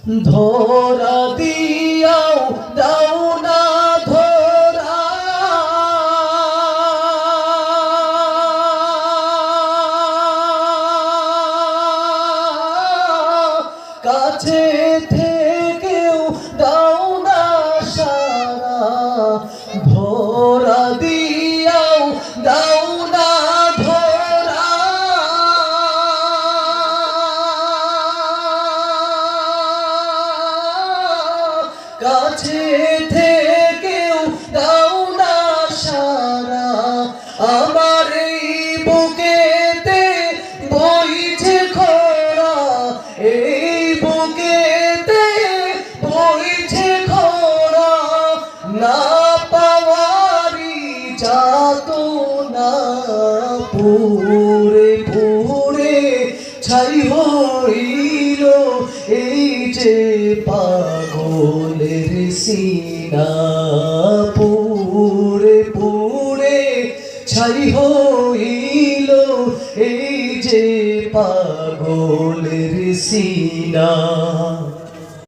ধরা দিয়াও দাও না ধরা, কাছে থেকেও দাও না সারা, ধরা দিয়াও দাও না ধরা, কাছে থেকেও দাও না সারা। আমার এই বুকেতে বইছে খরা, এই বুকেতে বইছে খরা, না পাওয়ারি যাতনা, পুরে পুরে ছাই হইল এই যে পাগলের সিনা, পুরে পুরে ছাই হইল এই যে পাগলের সিনা।